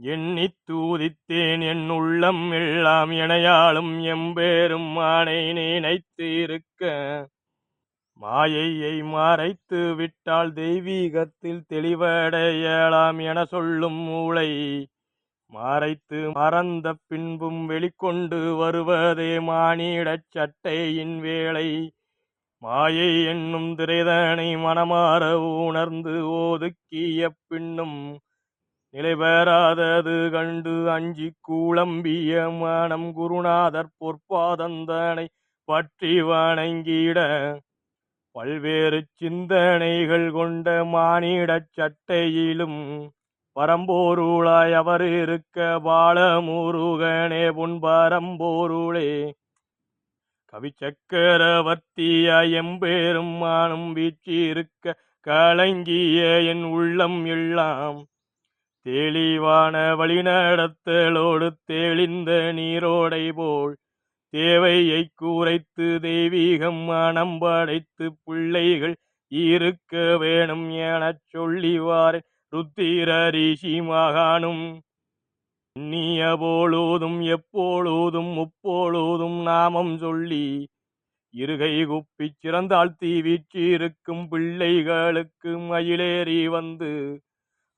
எண்ணித் தூதித்தேன் என் உள்ளம் எல்லாம் இணையாளும் எம்பேரும் ஆணை நினைத்து இருக்க. மாயையை மறைத்து விட்டால் தெய்வீகத்தில் தெளிவடையலாம் என சொல்லும் மூளை. மறைத்து மறந்த பின்பும் வெளிக்கொண்டு வருவதே மானிடச் சட்டையின் வேலை. மாயை என்னும் திரைதனை மனமாற உணர்ந்து ஒதுக்கிய பின்னும் நிலைபெறாதது கண்டு அஞ்சி கூளம்பிய மனம் குருநாதர் பொற்பாதந்தனை பற்றி வணங்கிட. பல்வேறு சிந்தனைகள் கொண்ட மானிடச் சட்டையிலும் பரம்போருளாய் அவர் இருக்க. பாலமுருகனே பொன் பரம்போருளே கவிச்சக்கரவர்த்தியாய் எம்பேரும் மானும் வீற்றிருக்க. கலங்கிய என் உள்ளம் எல்லாம் தெளிவான வழிநடத்தலோடு தெளிந்த நீரோடை போல் தேவையை கூரைத்து தெய்வீகம் மனம் படைத்து பிள்ளைகள் இருக்க வேணும் எனச் சொல்லிவார் ருத்திர ரிஷி மகானும். எண்ணிய பொழுதும் எப்பொழுதும் முப்பொழுதும் நாமம் சொல்லி இருகை குப்பி சிறந்தாழ்த்தி வீற்றிருக்கும் பிள்ளைகளுக்கு மயிலேறி வந்து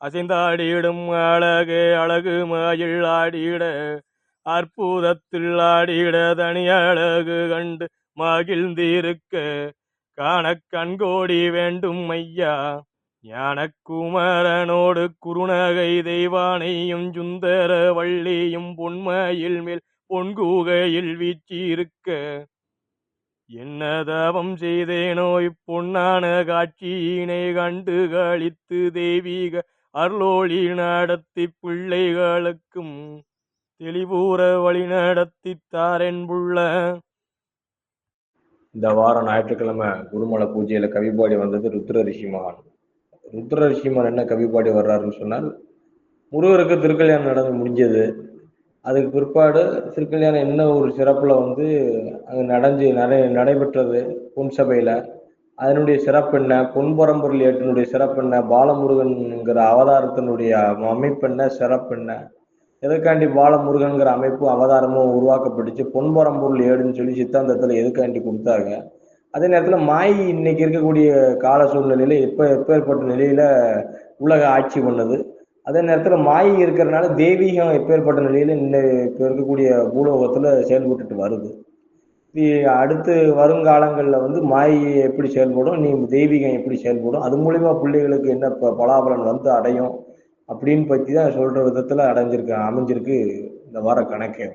அசைந்தாடிடும் அழகே அழகு மயில் ஆடிட. அற்புதத்தில் ஆடிட தனி அழகு கண்டு மகிழ்ந்திருக்க. காண கண்கோடி வேண்டும் ஐயா ஞானக்குமரனோடு குருநகை தெய்வானையும் சுந்தர வள்ளியும் பொன்மயில் மேல் பொன்குகையில் வீற்றிருக்க. என்ன தவம் செய்தேனோ இப்பொன்னான காட்சியினை கண்டு களித்து தெய்வீக அருளோழி நடத்தி பிள்ளைகளுக்கும் தெளிவூற வழி நடத்தி தாரென் புள்ள. இந்த வாரம் ஞாயிற்றுக்கிழமை குருமலை பூஜையில கவிபாடி வந்தது ருத்ர ரிஷி மகான். ருத்ர ரிஷி மகான் என்ன கவிபாடி வர்றாருன்னு சொன்னால், முருகருக்கு திருக்கல்யாணம் நடந்து முடிஞ்சது. அதுக்கு பிற்பாடு திருக்கல்யாணம் என்ன ஒரு சிறப்புல வந்து அங்க நடைபெற்றது பொன் சபையில. அதனுடைய சிறப்பு என்ன, பொன்பரம்பொருள் ஏற்றினுடைய சிறப்பு என்ன, பாலமுருகன்கிற அவதாரத்தினுடைய அமைப்பு என்ன, சிறப்பு என்ன, எதுக்காண்டி பாலமுருகன்கிற அமைப்பும் அவதாரமும் உருவாக்கப்பட்டுச்சு, பொன்பரம்பொருள் ஏடுன்னு சொல்லி சித்தாந்தத்துல எதுக்காண்டி கொடுத்தாங்க. அதே நேரத்துல மாய் இன்னைக்கு இருக்கக்கூடிய கால சூழ்நிலையில எப்பேற்பட்ட நிலையில உலக ஆட்சி பண்ணது. அதே நேரத்துல மாய் இருக்கிறதுனால தெய்வீகம் எப்பேற்பட்ட நிலையில இப்ப இருக்கக்கூடிய பூலோகத்துல செயல்பட்டு வருது. அடுத்து வருங்காலங்கள்ல வந்து மாயை எப்படி செயல்படும், நீ தெய்வீகம் எப்படி செயல்படும், அது மூலியமா பிள்ளைகளுக்கு என்ன பலாபலன் வந்து அடையும் அப்படின்னு பத்தி தான் சொல்ற விதத்துல அமைஞ்சிருக்கு இந்த வார கணக்கே.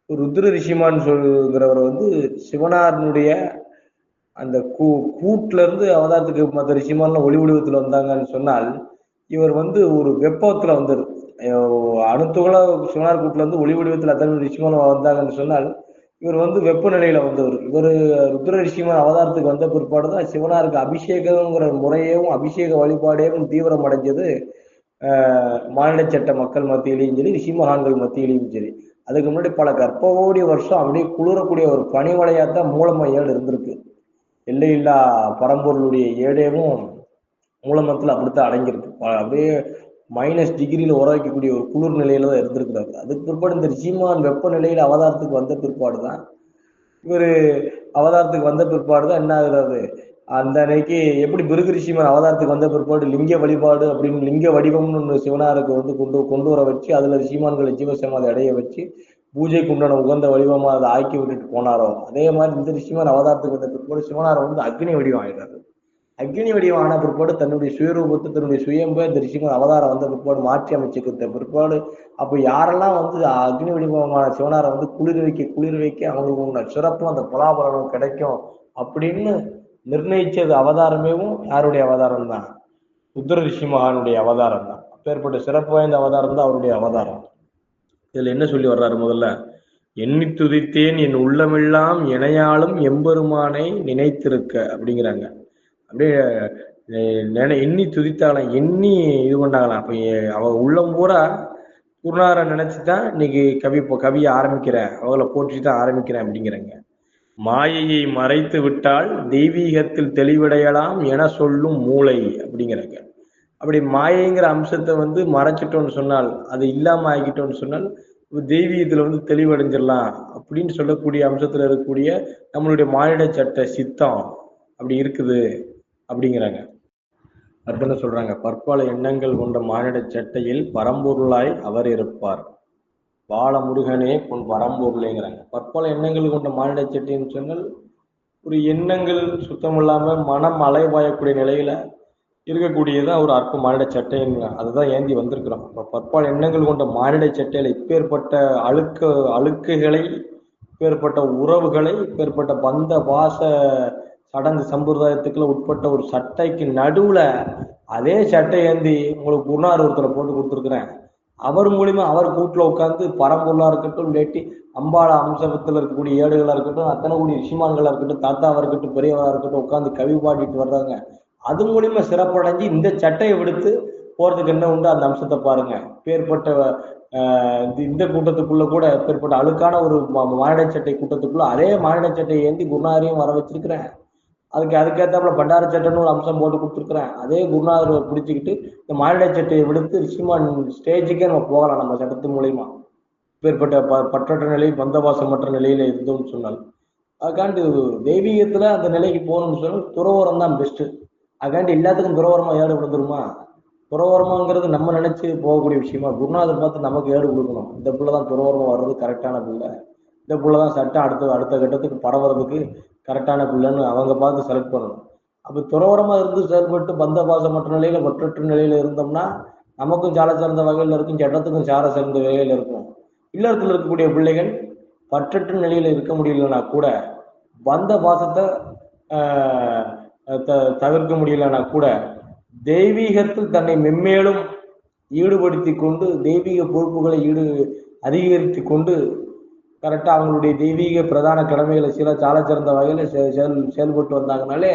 ருத்ர ரிஷிமான் சொல்கிறவர் வந்து சிவனாரனுடைய அந்த கூட்டுல இருந்து அவதாரத்துக்கு மற்ற ரிஷிமான்லாம் ஒளி வடிவத்துல வந்தாங்கன்னு சொன்னால், இவர் வந்து ஒரு வெப்பத்துல வந்தார். அணுத்துகளா சிவனார் கூட்டுல இருந்து ஒளி வடிவத்துல அத்தனை ரிஷிமான் வந்தாங்கன்னு சொன்னால், இவர் வந்து வெப்பநிலையில வந்தவர். இவர் ருத்ர ரிஷிமான் அவதாரத்துக்கு வந்த பிற்பாடுதான் சிவனாருக்கு அபிஷேகங்கிற முறையும் அபிஷேக வழிபாடையும் தீவிரம் அடைஞ்சது. மாநில சட்ட மக்கள் மத்தியிலையும் சரி, ரிஷிமகான்கள் மத்தியிலையும் சரி. அதுக்கு முன்னாடி பல கர்ப்பகோடி வருஷம் அப்படியே குளிரக்கூடிய ஒரு பனிவளையாத்தான் மூலமையால் இருந்திருக்கு. எல்லையில்லா பரம்பொருளுடைய ஏடேவும் மூலமத்துல அப்படித்தான் அடங்கியிருக்கு. அப்படியே -டிகிரியில உரைக்கக்கூடிய ஒரு குளிர் நிலையில தான் இருந்திருக்கிறாரு. அதுக்கு பிற்பாடு இந்த ரிஷிமான் வெப்பநிலையில அவதாரத்துக்கு வந்த பிற்பாடுதான் என்ன ஆகுறாரு, அந்த அன்னைக்கு எப்படி பிருகு ரிஷிமான் அவதாரத்துக்கு வந்த பிற்பாடு லிங்க வழிபாடு அப்படின்னு லிங்க வடிவம்னு சிவனாருக்கு வந்து கொண்டு வர வச்சு அதுல ரிஷிமான்களை ஜீவசமாதி அடைய வச்சு பூஜைக்கு உண்டான உகந்த வடிவமா அதை ஆக்கி விட்டுட்டு போனாரோ, அதே மாதிரி இந்த ரிஷிமான் அவதாரத்துக்கு வந்த பிற்பாடு சிவனாரை வந்து அக்னி வடிவம் ஆயிடுறாரு. அக்னி வடிவம் ஆன பிற்பாடு தன்னுடைய சுயரூபத்தை தன்னுடைய சுயம்பை இந்த ரிஷிமான் அவதாரம் வந்த பிற்பாடு மாற்றி அமைச்சுக்கிட்ட பிற்பாடு அப்ப யாரெல்லாம் வந்து அக்னி வடிவமான சிவனாரை வந்து குளிர் வைக்க அவங்களுக்கு உள்ள சிறப்பும் அந்த பலாபலனும் கிடைக்கும் அப்படின்னு நிர்ணயிச்சது அவதாரமேவும் யாருடைய அவதாரம் தான், ருத்ர ரிஷி மகானுடைய அவதாரம் தான். அப்பேற்பட்ட சிறப்பு வாய்ந்த அவதாரம் தான் அவருடைய அவதாரம். இதுல என்ன சொல்லி வர்றாரு, முதல்ல எண்ணி துதித்தேன் என் உள்ளமெல்லாம் இணையாலும் எம்பெருமானை நினைத்திருக்க அப்படிங்கிறாங்க. அப்படியே எண்ணி துதித்தாலாம், எண்ணி இது பண்ணாங்களாம். அப்ப அவ உள்ளம் பூரா குருநாரை நினைச்சுதான் இன்னைக்கு கவியை ஆரம்பிக்கிறேன், அவங்கள போற்றிதான் ஆரம்பிக்கிறேன் அப்படிங்கிறாங்க. மாயையை மறைத்து விட்டால் தெய்வீகத்தில் தெளிவடையலாம் என சொல்லும் மூளை அப்படிங்கிறாங்க. அப்படி மாயைங்கிற அம்சத்தை வந்து மறைச்சிட்டோம்னு சொன்னால், அது இல்லாம ஆக்கிட்டோம்னு சொன்னால் தெய்வீகத்துல வந்து தெளிவடைஞ்சிடலாம் அப்படின்னு சொல்லக்கூடிய அம்சத்துல இருக்கக்கூடிய நம்மளுடைய மானிட சட்ட சித்தம் அப்படி இருக்குது அப்படிங்கிறாங்க. அடுத்து என்ன சொல்றாங்க? பற்பல எண்ணங்கள் கொண்ட மானிட சட்டையில் பரம்பொருளாய் அவர் இருப்பார். பால முருகனே பொன் பரம்பொருளேங்கிறாங்க. பற்பல எண்ணங்கள் கொண்ட மானிட சட்டைன்னு சொன்னால் ஒரு எண்ணங்கள் சுத்தம் இல்லாம மனம் அலைவாயக்கூடிய நிலையில இருக்கக்கூடியதான் ஒரு அற்ப மானிட சட்டைன்னு அதுதான் ஏந்தி வந்திருக்கிறோம். இப்ப பற்பல எண்ணங்கள் கொண்ட மானிட சட்டையில இப்பேற்பட்ட அழுக்குகளை, இப்பேற்பட்ட உறவுகளை, இப்பேற்பட்ட பந்த பாச சடங்கு சம்பிரதாயத்துக்குள்ள உட்பட்ட ஒரு சட்டைக்கு நடுவுல அதே சட்டை ஏந்தி உங்களுக்கு குருநாதர் ஒருத்தரை போட்டு கொடுத்துருக்குறேன். அவர் மூலியமா அவர் கூட்டுல உட்கார்ந்து பரம்பொருளா இருக்கட்டும், இல்லாட்டி அம்பாள அம்சத்துல இருக்கக்கூடிய ஏடுகளா இருக்கட்டும், அத்தனை கூடிய ரிஷிமான்களா இருக்கட்டும், தாத்தாவா இருக்கட்டும், பெரியவரா இருக்கட்டும் உட்கார்ந்து கவி பாடிட்டு வர்றாங்க. அது மூலியமா சிறப்படைஞ்சு இந்த சட்டையை விடுத்து போறதுக்கு என்ன உண்டு அந்த அம்சத்தை பாருங்க. பேர்பட்ட இந்த கூட்டத்துக்குள்ள கூட பேர்பட்ட அழுக்கான ஒரு மானிட சட்டை கூட்டத்துக்குள்ள அதே மானிட சட்டையை ஏந்தி குருநாதரையும் வர வச்சிருக்கிறேன். அதுக்கேற்றாப்புல பண்டார சட்டைன்னு ஒரு அம்சம் போட்டு கொடுத்துருக்குறேன். அதே குருநாதரை பிடிச்சிக்கிட்டு இந்த மானிட சட்டையை விடுத்து ரிஷிமான் ஸ்டேஜுக்கே நம்ம போகலாம் நம்ம சட்டத்து மூலியமா. பேர்பட்ட பற்றற்ற நிலையில் பந்தவாசமற்ற நிலையில இருந்தோம்னு சொன்னால் அதுக்காண்டி தெய்வீகத்துல அந்த நிலைக்கு போகணும்னு சொன்னால் துறவோரம் தான் பெஸ்ட். அதுக்காண்டி எல்லாத்துக்கும் துறவோரமா ஏடு விழுந்துருமா? துறவோரமாங்கிறது நம்ம நினைச்சு போகக்கூடிய விஷயமா? குருநாதர் பார்த்து நமக்கு ஏடு கொடுக்கணும். இந்த பிள்ளைதான் துறவோரமா வர்றது கரெக்டான பிள்ளை, இந்த பிள்ளைதான் சட்டம் அடுத்த கட்டத்துக்கு பரவுறதுக்கு கரெக்டான பிள்ளைன்னு அவங்க பார்த்து செலக்ட் பண்ணணும். அப்ப துறவரமா இருந்து செயல்பட்டு பந்த பாசமற்ற நிலையில பற்றற்ற நிலையில இருந்தோம்னா நமக்கும் சால சிறந்த வகையில இருக்கும், சட்டத்துக்கும் சார சிறந்த வகையில இருக்கும். இல்லறத்துல இருக்கக்கூடிய பிள்ளைகள் பற்றற்ற நிலையில இருக்க முடியலன்னா கூட பந்த பாசத்தை தவிர்க்க முடியலன்னா கூட தெய்வீகத்தில் தன்னை மென்மேலும் ஈடுபடுத்தி கொண்டு தெய்வீக பொறுப்புகளை அதிகரித்து கொண்டு கரெக்டா அவங்களுடைய தெய்வீக பிரதான கடமைகளை சால சிறந்த வகையில செயல்பட்டு வந்தாங்கனாலே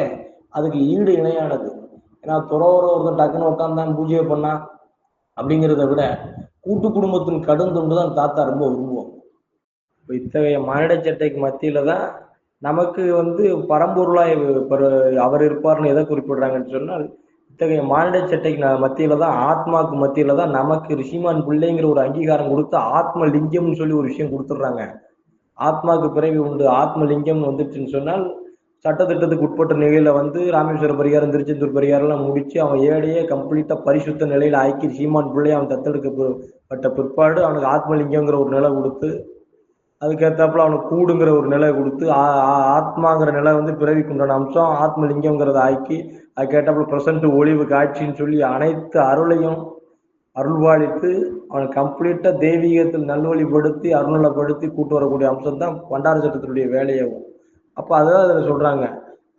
அதுக்கு ஈடு இணையானது. ஏன்னா ஒருத்தன் டக்குன்னு உட்காந்தான் பூஜையை பண்ணா அப்படிங்கிறத விட கூட்டு குடும்பத்தின் கடுந்துண்டு தான் தாத்தா ரொம்ப விரும்புவோம். இப்போ இத்தகைய மானிட சட்டைக்கு மத்தியில தான் நமக்கு வந்து பரம்பொருளாய் அவர் இருப்பார்னு எதை குறிப்பிடுறாங்கன்னு சொன்னால் இத்தகைய மானிட சட்டைக்கு மத்தியில தான் ஆத்மாவுக்கு மத்தியில தான் நமக்கு ரிஷிமான் பிள்ளைங்கிற ஒரு அங்கீகாரம் கொடுத்து ஆத்ம லிங்கம்னு சொல்லி ஒரு விஷயம் கொடுத்துட்றாங்க. ஆத்மாவுக்கு பிறவி உண்டு, ஆத்ம லிங்கம் வந்துச்சுன்னு சொன்னால் சட்டத்திட்டத்துக்கு உட்பட்ட நிலையில வந்து ராமேஸ்வர பரிகாரம் திருச்செந்தூர் பரிகாரம்லாம் முடிச்சு அவன் ஏழையே கம்ப்ளீட்டா பரிசுத்த நிலையில ஆக்கி சீமான் பிள்ளை அவன் தத்தெடுக்கப்பட்ட பிற்பாடு அவனுக்கு ஆத்மலிங்கங்கிற ஒரு நிலை கொடுத்து அதுக்கேற்றாப்புல அவனுக்கு கூடுங்கிற ஒரு நிலை கொடுத்து ஆத்மாங்கிற நிலை வந்து பிறவிக்கு உண்டான அம்சம் ஆத்மலிங்கங்கிறத ஆக்கி அதுக்கேற்றாப்புல பிரசன்ட் ஒளிவு காட்சின்னு சொல்லி அனைத்து அருளையும் அருள்வாளித்து அவனை கம்ப்ளீட்டா தெய்வீகத்தில் நல்வழிப்படுத்தி அருள்நலப்படுத்தி கூட்டு வரக்கூடிய அம்சம் தான் பண்டார சட்டத்தினுடைய வேலையாகும். அப்ப அதான் அதுல சொல்றாங்க.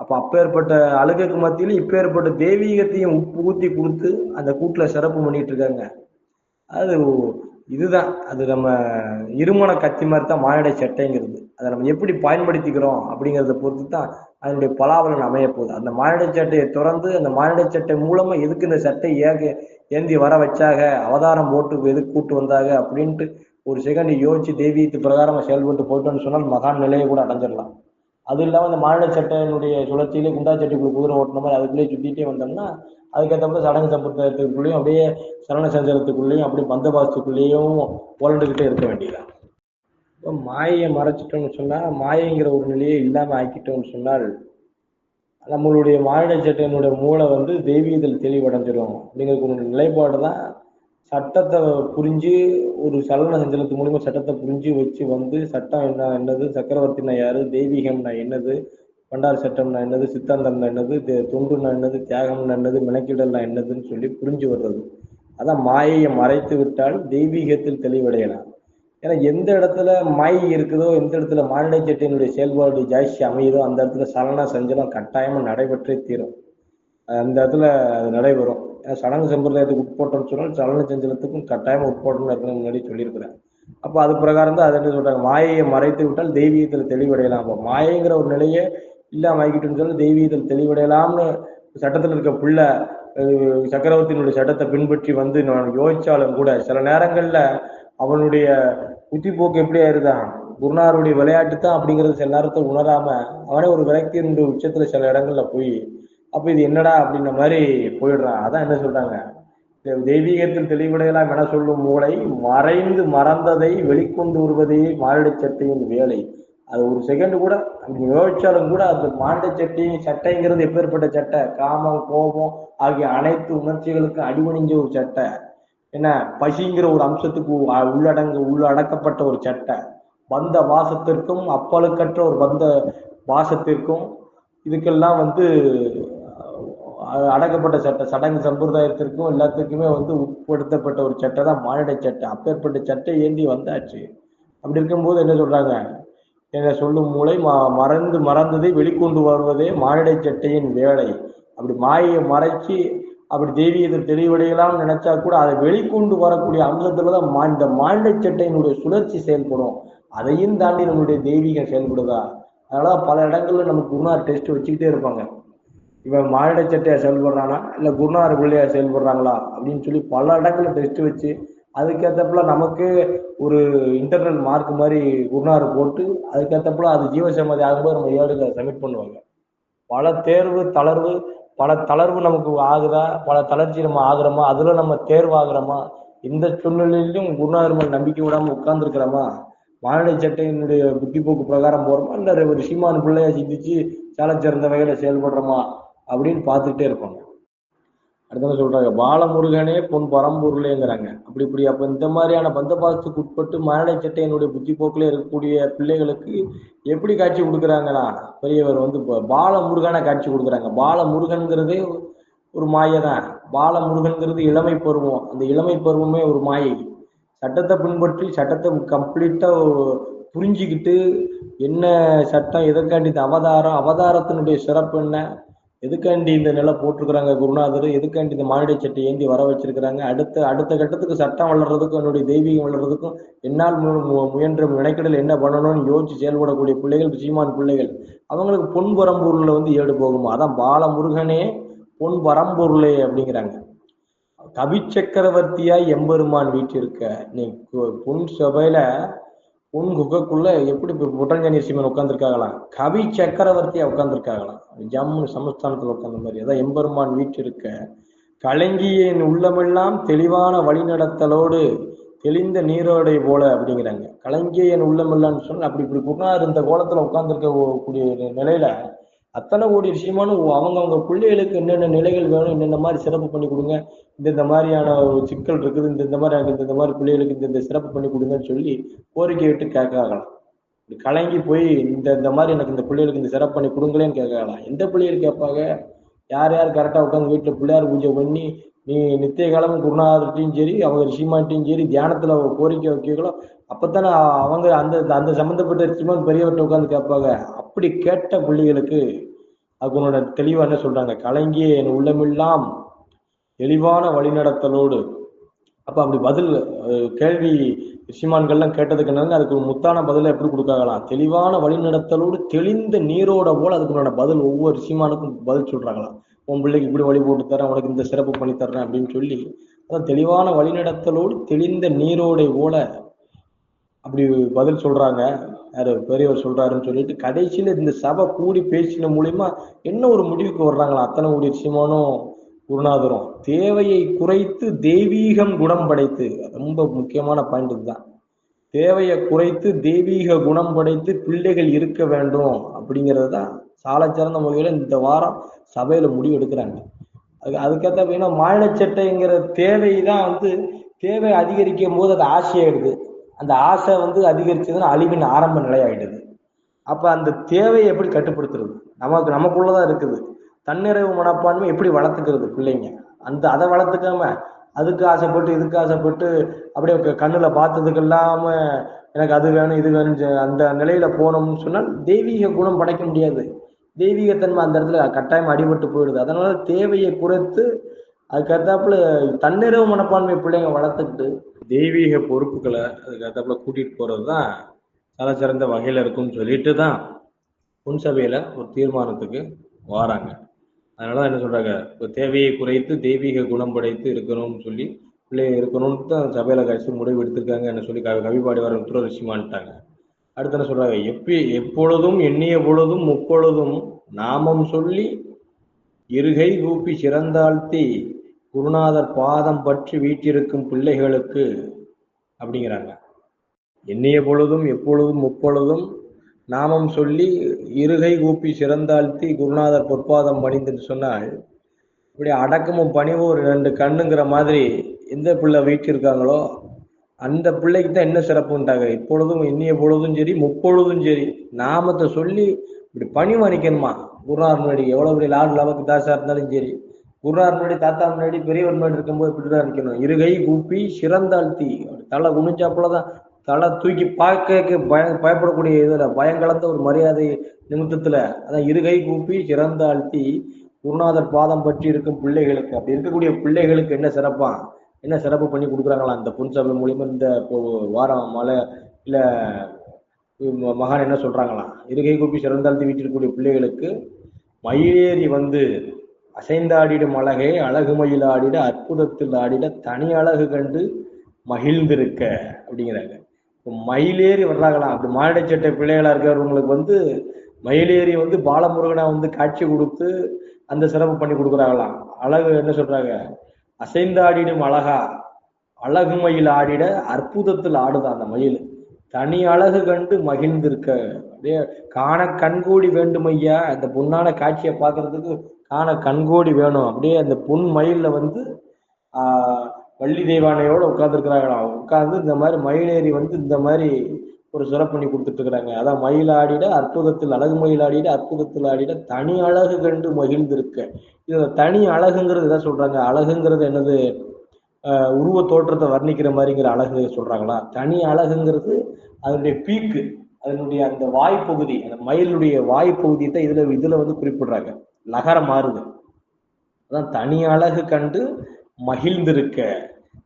அப்ப அப்பேற்பட்ட அழுகைக்கு மத்தியில இப்பேற்பட்ட தெய்வீகத்தையும் ஊத்தி கொடுத்து அந்த கூட்டுல சிறப்பு பண்ணிட்டு இருக்காங்க. அது இதுதான் அது நம்ம இருமண கத்தி மாதிரி தான் மானிட சட்டைங்கிறது. அதை நம்ம எப்படி பயன்படுத்திக்கிறோம் அப்படிங்கிறத பொறுத்து தான் அதனுடைய பலாபலன் அமைய போகுது. அந்த மானிட சட்டையை திறந்து அந்த மானிட சட்டை மூலமா எதுக்கு இந்த சட்டை ஏந்தி வர வச்சாக, அவதாரம் போட்டு எதுக்கு கூட்டு வந்தாங்க அப்படின்ட்டு ஒரு செகண்ட் யோசிச்சு தெய்வீகத்து பிரகாரமா செயல்பட்டு போட்டோம்னு சொன்னால் மகான் நிலையை கூட அடைஞ்சிடலாம். அது இல்லாம இந்த மானிட சட்டையினுடைய சுழற்சியிலே குண்டா சட்டைக்குள்ள குதிரை ஓட்டின மாதிரி அதுக்குள்ளேயே சுத்திட்டே வந்தோம்னா அதுக்கேற்றப்ப சடங்கு சம்பிரதாயத்துக்குள்ளேயும் அப்படியே சரண சஞ்சலத்துக்குள்ளேயும் அப்படியே பந்தபாசத்துக்குள்ளேயும் புலண்டுகிட்டே இருக்க வேண்டியதான். இப்போ மாயையை மறைச்சிட்டோம்னு சொன்னா மாயைங்கிற ஒரு நிலையை இல்லாம ஆக்கிட்டோம்னு சொன்னால் நம்மளுடைய மானிட சட்டையினுடைய மூளை வந்து தெய்வீகத்தில் தெளிவடைஞ்சிடும் அப்படிங்கிற ஒரு நிலைப்பாடு தான். சட்டத்தை புரிஞ்சு ஒரு சலன சஞ்சலத்து மூலியமா சட்டத்தை புரிஞ்சு வச்சு வந்து சட்டம் என்னது, சக்கரவர்த்தினா யாரு, தெய்வீகம்னா என்னது, பண்டார சட்டம்னா என்னது, சித்தாந்தம்னா என்னது, தொண்டுனா என்னது, தியாகம்னா என்னது, மெனக்கிடல்னா என்னதுன்னு சொல்லி புரிஞ்சு வர்றது. அதான் மாயையை மறைத்து விட்டால் தெய்வீகத்தில் தெளிவடையலாம். ஏன்னா எந்த இடத்துல மாயை இருக்குதோ, எந்த இடத்துல மானிட சட்டையினுடைய செயல்பாடு ஜாஸ்தி அமையுதோ அந்த இடத்துல சலன சஞ்சலம் கட்டாயமா நடைபெற்றே தீரும். அந்த இடத்துல அது நடைபெறும். சடங்கு சம்பிரதாயத்துக்கு உட்பட்டோம்னு சொன்னால் சலன சஞ்சலத்துக்கும் கட்டாயமா உட்பட்டோம்னு இருக்குன்னு முன்னாடி சொல்லியிருக்கிறேன். அப்ப அது பிரகாரம் தான் அதை என்ன சொல்றாங்க, மாயையை மறைத்து விட்டால் தெய்வீகத்தில் தெளிவடையலாம். அப்போ மாயைங்கிற ஒரு நிலையை இல்லாம ஆகிட்டுன்னு சொல்லி தெய்வீகத்தில் தெளிவடையலாம்னு சட்டத்தில் இருக்க பிள்ளை சக்கரவர்த்தியினுடைய சட்டத்தை பின்பற்றி வந்து நான் யோசிச்சாலும் கூட சில நேரங்கள்ல அவனுடைய புத்தி போக்கு எப்படி ஆயிருதான், குருநாருடைய விளையாட்டு தான் அப்படிங்கிறது சில நேரத்தை உணராம அவனே ஒரு விரக்தியினுடைய உச்சத்துல சில இடங்கள்ல போய் அப்ப இது என்னடா அப்படின்ற மாதிரி போயிடுறான். அதான் என்ன சொல்றாங்க, தெய்வீகத்தில் தெளிவடையலாம் என சொல்லும் மூளை மறைந்து மறந்ததை வெளிக்கொண்டு வருவதே மானிட சட்டையின் வேலை. அது ஒரு செகண்ட் கூட அப்படி யோசிச்சாலும் கூட அந்த மானிட சட்டையின் சட்டைங்கிறது எப்பேற்பட்ட சட்டை? காமம், கோபம் ஆகிய அனைத்து உணர்ச்சிகளுக்கும் அடிபணிஞ்ச ஒரு சட்டை. என்ன, பசிங்கிற ஒரு அம்சத்துக்கு உள்ளடக்கப்பட்ட ஒரு சட்டை. பந்த வாசத்திற்கும் அப்பழுக்கற்ற ஒரு பந்த வாசத்திற்கும் இதுக்கெல்லாம் அடக்கப்பட்ட சட்டை. சடங்கு சம்பிரதாயத்திற்கும் எல்லாத்துக்குமே உட்படுத்தப்பட்ட ஒரு சட்டை தான் மானிட சட்டை. அப்பேற்பட்ட சட்டை ஏந்தி வந்தாச்சு. அப்படி இருக்கும்போது என்ன சொல்றாங்க? என சொல்லும் மூளை மறந்ததை வெளிக்கொண்டு வருவதே மானிட சட்டையின் வேலை. அப்படி மாயை மறைச்சி அப்படி தெய்வீகத்தை தெளிவடையலாம் நினைச்சா கூட அதை வெளிக்கொண்டு வரக்கூடிய அம்சத்துலதான் இந்த மானிட சட்டையினுடைய சுழற்சி செயல்படும். அதையும் தாண்டி நம்மளுடைய தெய்வீகம் செயல்படுதா? அதனால பல இடங்கள்ல நமக்கு குருநாதர் டெஸ்ட் வச்சுக்கிட்டே இருப்பாங்க. இவன் மானிட சட்டையா செயல்படுறானா இல்ல குருநாதர் பிள்ளையா செயல்படுறாங்களா அப்படின்னு சொல்லி பல இடங்கள்ல டெஸ்ட் வச்சு அதுக்கேற்றப்பல நமக்கு ஒரு இன்டர்னல் மார்க் மாதிரி குருநாதர் போட்டு அதுக்கேற்றப்பல அது ஜீவசமாதி ஆகும்போது நம்ம ஏடுல சப்மிட் பண்ணுவாங்க. பல தளர்வு நமக்கு ஆகுதா, பல தளர்ச்சி நம்ம ஆகுறோமா, அதுல நம்ம தேர்வாகிறோமா, இந்த சூழ்நிலையிலும் குருநாதர் மேல் நம்பிக்கை விடாம உட்கார்ந்துருக்கிறோமா, மானிட சட்டையினுடைய புத்தி போக்கு பிரகாரம் போறோமா, இல்ல ஒரு சீமான் பிள்ளையா சிந்திச்சு சால சிறந்த வகையில செயல்படுறோமா அப்படின்னு பார்த்துக்கிட்டே இருப்பாங்க. அடுத்தவங்க சொல்றாங்க பாலமுருகனே பொன் பரம்பொருளேங்கிறாங்க. அப்ப இந்த மாதிரியான பந்தபாசத்துக்கு உட்பட்டு மானிட சட்டையினுடைய புத்தி போக்குல இருக்கக்கூடிய பிள்ளைகளுக்கு எப்படி காட்சி கொடுக்குறாங்கன்னா, பெரியவர் பாலமுருகனை காட்சி கொடுக்குறாங்க. பாலமுருகன்கிறதே ஒரு மாயை தான். பாலமுருகன்கிறது இளமை பருவம். அந்த இளமை பருவமே ஒரு மாயை. சட்டத்தை பின்பற்றி சட்டத்தை கம்ப்ளீட்டா புரிஞ்சுக்கிட்டு என்ன சட்டம், எதற்காண்டி இந்த அவதாரத்தினுடைய சிறப்பு என்ன, எதுக்காண்டி இந்த நிலை போட்டிருக்கிறாங்க குருநாதர், எதுக்காண்டி இந்த மானிட சட்டை ஏந்தி வர வச்சிருக்கிறாங்க, அடுத்த கட்டத்துக்கு சட்டம் வளர்றதுக்கும் என்னுடைய தெய்வீகம் வளர்றதுக்கும் என்னால் முயன்ற வினைக்கடல் என்ன பண்ணணும்னு யோசிச்சு செயல்படக்கூடிய பிள்ளைகள் சீமான் பிள்ளைகள். அவங்களுக்கு பொன் பரம்பொருள்ல ஏடு போகுமா? அதான் பாலமுருகனே பொன் பரம்பொருளே அப்படிங்கிறாங்க. கவி சக்கரவர்த்தியாய் எம்பெருமான் வீட்டிருக்க. நீ பொன் சபையில பொன் குகைக்குள்ள எப்படி புட்டஞ்சனி சீமன் உட்கார்ந்துருக்காங்களாம், கவி சக்கரவர்த்தியா உட்கார்ந்துருக்காங்களாம். ஜம்முன்னு சமஸ்தானத்துல உட்கார்ந்த மாதிரி. அதான் எம்பெருமான் வீட்டிருக்க கலங்கியின் உள்ளமெல்லாம் தெளிவான வழிநடத்தலோடு தெளிந்த நீரோடை போல அப்படிங்கிறாங்க. கலங்கியன் உள்ளமெல்லான்னு சொன்னா அப்படி குருநாதர் இந்த கோலத்துல உட்கார்ந்துருக்க கூடிய நிலையில அத்தனை கோடி விஷயமானு அவங்க பிள்ளைகளுக்கு என்னென்ன நிலைகள் வேணும், என்னென்ன மாதிரி சிறப்பு பண்ணி கொடுங்க, இந்த மாதிரியான சிக்கல் இருக்குது, இந்த மாதிரி பிள்ளைகளுக்கு இந்த சிறப்பு பண்ணி கொடுங்கன்னு சொல்லி கோரிக்கை விட்டு கேட்கலாம். கலங்கி போய் இந்த மாதிரி எனக்கு இந்த பிள்ளைகளுக்கு இந்த சிறப்பு பண்ணி கொடுங்களேன்னு கேட்கலாம். எந்த பிள்ளைகள் கேட்பாங்க? யார் கரெக்டா உட்காந்து வீட்டுல பிள்ளையார் பூஜை பண்ணி நீ நித்திய காலமும் குருநாதர்கிட்டையும் சரி அவங்க ரிஷிமான்ட்டையும் சரி தியானத்துல கோரிக்கை வைக்கீங்களோ அப்பத்தானே அவங்க அந்த சம்பந்தப்பட்ட ரிஷிமான் பெரியவர்கிட்ட உட்காந்து கேட்பாங்க. அப்படி கேட்ட பிள்ளைகளுக்கு அவனோட தெளிவா என்ன சொல்றாங்க? கலங்கிய என் உள்ளமெல்லாம் தெளிவான வழிநடத்தலோடு. அப்ப அப்படி பதில் கேள்வி ரிஷிமான்கள்லாம் கேட்டதுக்கு என்னங்க அதுக்கு ஒரு முத்தான பதில எப்படி கொடுக்காங்களாம்? தெளிவான வழிநடத்தலோடு தெளிந்த நீரோட போல அதுக்குன்னோட பதில் ஒவ்வொரு ரிஷிமானுக்கும் பதில் சொல்றாங்களாம். உன் பிள்ளைக்கு இப்படி வழி போட்டு தரேன், உனக்கு இந்த சிறப்பு பண்ணி தர்றேன் அப்படின்னு சொல்லி அதான் தெளிவான வழிநடத்தலோடு தெளிந்த நீரோடை போல அப்படி பதில் சொல்றாங்க. யாரு பெரியவர் சொல்றாருன்னு சொல்லிட்டு கடைசியில இந்த சபை கூடி பேசின மூலியமா என்ன ஒரு முடிவுக்கு வர்றாங்களா அத்தனை கூடிய விஷயமானும் குருநாதரும்? தேவையை குறைத்து தெய்வீகம் குணம் படைத்து. ரொம்ப முக்கியமான பாயிண்ட் இதுதான். தேவையை குறைத்து தெய்வீக குணம் படைத்து பிள்ளைகள் இருக்க வேண்டும் அப்படிங்கிறது தான் சால சிறந்த முறையில இந்த வாரம் சபையில முடிவு எடுக்கிறாங்க. அதுக்கேற்ற மானிட சட்டைங்கிற தேவை தான் தேவை அதிகரிக்கும் போது அது ஆசையாயிடுது. அந்த ஆசை அதிகரிச்சதுன்னா அழிவின் ஆரம்ப நிலையாயிடுது. அப்ப அந்த தேவையை எப்படி கட்டுப்படுத்துறது? நமக்குள்ளதான் இருக்குது. தன்னிறைவு மனப்பான்மை எப்படி வளர்த்துக்கிறது பிள்ளைங்க? அதை வளர்த்துக்காம அதுக்கு ஆசைப்பட்டு இதுக்கு ஆசைப்பட்டு அப்படியே கண்ணுல பார்த்ததுக்கு இல்லாம எனக்கு அது வேணும் இது வேணும் அந்த நிலையில போனோம்னு சொன்னால் தெய்வீக குணம் படைக்க முடியாது. தெய்வீகத்தன்மை அந்த இடத்துல கட்டாயம் அடிபட்டு போயிடுது. அதனால தேவையை குறைத்து அதுக்கேற்றாப்புல தன்னிறைவு மனப்பான்மை பிள்ளைங்க வளர்த்துக்கிட்டு தெய்வீக பொறுப்புகளை அதுக்கேற்றாப்புல கூட்டிட்டு போறதுதான் தலை சிறந்த வகையில இருக்கும்னு சொல்லிட்டு தான் பொன் சபையில ஒரு தீர்மானத்துக்கு வாராங்க. அதனாலதான் என்ன சொல்றாங்க, தேவையை குறைத்து தெய்வீக குணம் படைத்து இருக்கணும்னு சொல்லி பிள்ளைங்க இருக்கணும்னு தான் சபையில கழிச்சு முடிவு எடுத்திருக்காங்க என்ன சொல்லி கவிபாடி வர உத்தர ரிஷிமான்ட்டாங்க. அடுத்து என்ன சொல்றாங்க, எப்பொழுதும் எண்ணிய பொழுதும் முப்பொழுதும் நாமம் சொல்லி இருகை கூப்பி சிறந்தாழ்த்தி குருநாதர் பாதம் பற்றி வீற்றிருக்கும் பிள்ளைகளுக்கு அப்படிங்கிறாங்க. எண்ணிய பொழுதும் எப்பொழுதும் முப்பொழுதும் நாமம் சொல்லி இருகை கூப்பி சிறந்தாழ்த்தி குருநாதர் பொற்பாதம் பணிந்துன்னு சொன்னால், இப்படி அடக்கமும் பணிவும் ஒரு 2 கண்ணுங்கிற மாதிரி எந்த பிள்ளை வீட்டிருக்காங்களோ அந்த பிள்ளைக்கு தான் என்ன சிறப்புண்டாங்க. இப்பொழுதும் எண்ணிய பொழுதும் சரி முப்பொழுதும் சரி நாமத்தை சொல்லி இப்படி பணிவு அணிக்கணுமா. குருநாதர் முன்னாடி எவ்வளவு பெரிய லாடு லவக்கு தாசா இருந்தாலும் சரி, குருநாதர் முன்னாடி தாத்தா முன்னாடி பெரியவர் முன்னாடி இருக்கும்போது இப்படிதான் நிக்கணும். இருகை கூப்பி சிறந்தாழ்த்தி தலை குனிஞ்சாப்புலதான், தலை தூக்கி பார்க்க பயப்படக்கூடிய இதுல பயங்கலந்த ஒரு மரியாதை நிமித்தத்துல அதான் இருகை கூப்பி சிறந்தாழ்த்தி குருநாதர் பாதம் பற்றி இருக்கும் பிள்ளைகளுக்கு, அப்படி இருக்கக்கூடிய பிள்ளைகளுக்கு என்ன சிறப்பு பண்ணி கொடுக்குறாங்களா இந்த பொன் சபை மூலியமா. இந்த வாரம் மலை இல்ல மகான் என்ன சொல்றாங்களாம், இருகை கூப்பி சிறந்தாழ்த்தி வீட்டிற்கக்கூடிய பிள்ளைகளுக்கு மயிலேறி வந்து அசைந்தாடிடும் அழகே அழகு மயில் ஆடிட அற்புதத்தில் ஆடிட தனி அழகு கண்டு மகிழ்ந்திருக்க அப்படிங்கிறாங்க. மயிலேறி வர்றாங்களாம். அப்படி மானிடச்சட்டை பிள்ளைகளா இருக்கிறவங்களுக்கு வந்து மயிலேறி வந்து பாலமுருகனா வந்து காட்சி கொடுத்து அந்த சிறப்பு பண்ணி கொடுக்குறாங்களாம். அழகு என்ன சொல்றாங்க, அசைந்தாடிடும் அழகா அழகு மயில் ஆடிட அற்புதத்தில் ஆடுதான் அந்த மயில், தனி அழகு கண்டு மகிழ்ந்திருக்க. அப்படியே காண கண்கூடி வேண்டும் ஐயா, அந்த பொன்னான காட்சியை பார்க்கறதுக்கு காண கண்கோடி வேணும். அப்படியே அந்த பொன் மயில்ல வந்து வள்ளி தெய்வானையோட உட்கார்ந்துருக்கிறாங்களாம். உட்கார்ந்து இந்த மாதிரி மயிலேறி வந்து இந்த மாதிரி ஒரு சிறப்பு பண்ணி கொடுத்துட்டு இருக்கிறாங்க. அதான் மயில் ஆடிட அற்புதத்தில் அழகு மயில் ஆடிட அற்புதத்தில் ஆடிட தனி அழகு கண்டு மகிழ்ந்திருக்க. இது தனி அழகுங்கிறது எதை சொல்றாங்க, அழகுங்கிறது என்னது, உருவ தோற்றத்தை வர்ணிக்கிற மாதிரிங்கிற அழகு சொல்றாங்களா. தனி அழகுங்கிறது அதனுடைய பீக்கு, அதனுடைய அந்த வாய்ப்பகுதி, அந்த மயிலுடைய வாய்ப்பகுதியை தான் இதுல வந்து குறிப்பிடுறாங்க. லகரம் மாறுது. அதான் தனி அழகு கண்டு மகிழ்ந்திருக்க.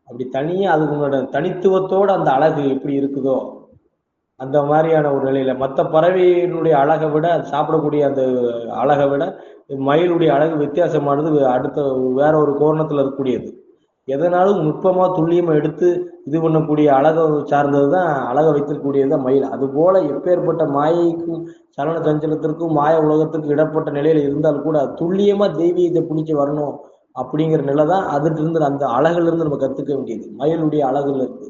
அப்படி தனியே அதுங்களோட தனித்துவத்தோட அந்த அழகு எப்படி இருக்குதோ அந்த மாதிரியான ஒரு நிலையில மற்ற பறவையினுடைய அழகை விட, அது சாப்பிடக்கூடிய அந்த அழகை விட மயிலுடைய அழகு வித்தியாசமானது. அடுத்த வேற ஒரு கோணத்துல இருக்கக்கூடியது. எதனாலும் நுட்பமா துல்லியமா எடுத்து இது பண்ணக்கூடிய அழகை சார்ந்ததுதான், அழகை வைத்திருக்கக்கூடியதுதான் மயில். அது போல எப்பேற்பட்ட மாயைக்கும் சலன சஞ்சலத்திற்கும் மாய உலகத்திற்கும் இடப்பட்ட நிலையில இருந்தால் கூட துல்லியமா தெய்வீகத்தை பிடிச்சி வரணும் அப்படிங்கிற நிலை தான். அதுல இருந்து அந்த அழகுல இருந்து நம்ம கத்துக்க வேண்டியது மயிலுடைய அழகுல இருந்து.